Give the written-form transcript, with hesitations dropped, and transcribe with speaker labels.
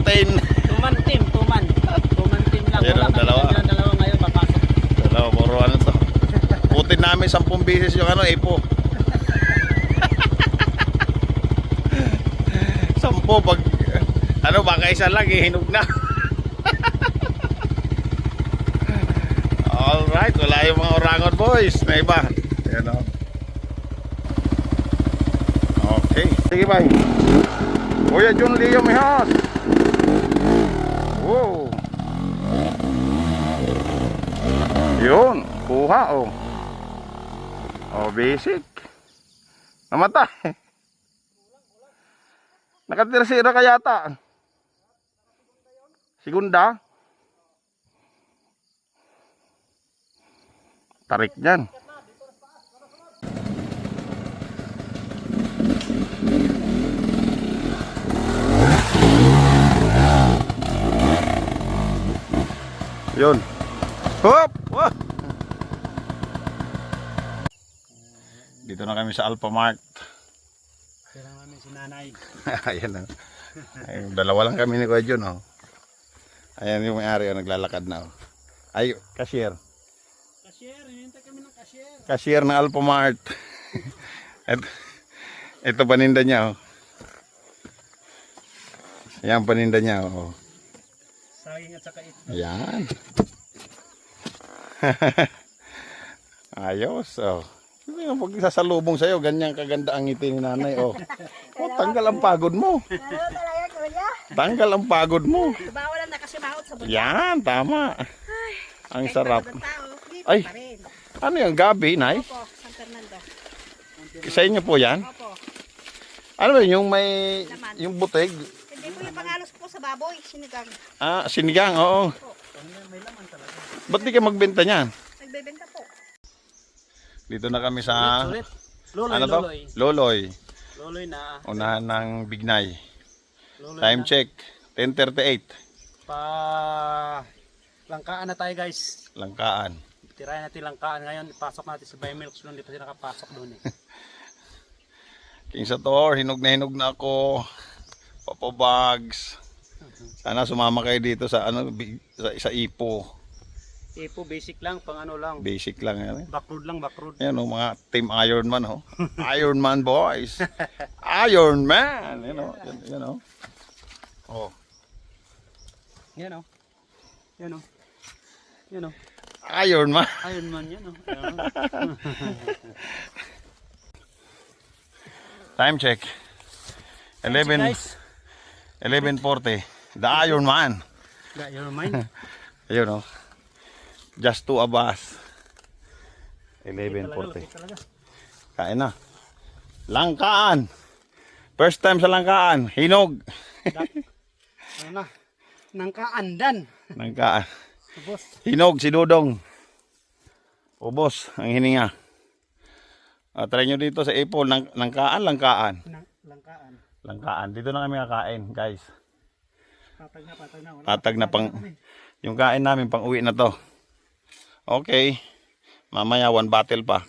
Speaker 1: Tumantin.
Speaker 2: Tuman team lang.
Speaker 1: Ayan,
Speaker 2: Wala
Speaker 1: dalawa.
Speaker 2: kami dalawa ngayon, papasok.
Speaker 1: Dalawa, puro ano to. Putin namin 10 beses yung ano, ipo. 10 pag, ano, baka isa lang, hinog na. Alright, wala yung mga orangon boys na iba. Ayan o. Okay. Sige bye. Kuya Jun Leo Mihas. Wow. Yun, kuha oh. Oh, basic. Namatay. Nakatirsira ka yata. Segunda. Tarik dyan. Yun. Hop! Wah! Dito na kami sa Alphamart.
Speaker 2: Kailangan namin si nanay.
Speaker 1: Ayan na. Ay, dalawa lang kami ni Kuya Jun, oh. Ayan yung may-ari, oh, naglalakad na, oh. Ay, cashier.
Speaker 2: Cashier, hinihintay kami ng cashier.
Speaker 1: Cashier ng Alphamart. Ito paninda niya, oh. Ayan paninda niya, oh.
Speaker 2: Saging at saka ito.
Speaker 1: Ayan. Ayos, oh. Pag sasalubong sa'yo, ganyan kaganda ang ngiti ni nanay, oh. Oh, tanggal ang pagod mo. Tanggal ang pagod mo.
Speaker 3: Bawalan na kasi mahot sa buwan.
Speaker 1: Yan, tama. Ang sarap.
Speaker 3: Dito
Speaker 1: Ay.
Speaker 3: pa rin.
Speaker 1: Ano yung gabi, Nay?
Speaker 3: Opo, San Fernando.
Speaker 1: Sa inyo po yan?
Speaker 3: Opo.
Speaker 1: Ano ba yung may, yung butig?
Speaker 3: Hindi po yung pangalos po sa baboy, sinigang.
Speaker 1: Ah, sinigang, oo. Ba't di ka magbenta niyan?
Speaker 3: Nagbebenta po.
Speaker 1: Dito na kami sa,
Speaker 2: Sulit. Loloy,
Speaker 1: ano to?
Speaker 2: loloy.
Speaker 1: Loloy.
Speaker 2: Loloy na.
Speaker 1: Unahan ng Bignay.
Speaker 2: Loloy
Speaker 1: Time
Speaker 2: na.
Speaker 1: check, 10:38.
Speaker 2: Langkaan na tayo guys.
Speaker 1: Langkaan.
Speaker 2: Tirayan natin langkaan ngayon. Ipasok natin sa Bimilks doon. Hindi pa sila nakapasok doon eh.
Speaker 1: King Sator, hinog na ako. Papa Bags. Sana sumama kayo dito sa ano, sa Ipo.
Speaker 2: Ipo basic lang, pang ano lang.
Speaker 1: Basic lang yan.
Speaker 2: Backroad lang, backroad.
Speaker 1: Yan o, mga Team Ironman oh. Ironman boys. Ironman. You know, you know. Oh.
Speaker 2: Yan o. Yan o. Yan o.
Speaker 1: Ironman.
Speaker 2: Iron Man yan o.
Speaker 1: Time check. 11
Speaker 2: guys.
Speaker 1: 11:40. The Ironman.
Speaker 2: Got your mind?
Speaker 1: Ayun oh. Just to Abas. 11:40.
Speaker 2: Talaga.
Speaker 1: Kain na. Langkaan. First time sa Langkaan. Hinog.
Speaker 2: Ano na? Nangkaandan.
Speaker 1: Langkaan.
Speaker 2: Boss.
Speaker 1: Hinog si Dudong. Ubos ang hininga. Try nyo dito sa Ipo. Langkaan.
Speaker 2: Langkaan.
Speaker 1: Langkaan. Dito na kami kakain, guys.
Speaker 2: Patag na. Wala.
Speaker 1: Patag na pang... Yung kain namin pang uwi na to. Okay. Mamaya 1 bottle pa.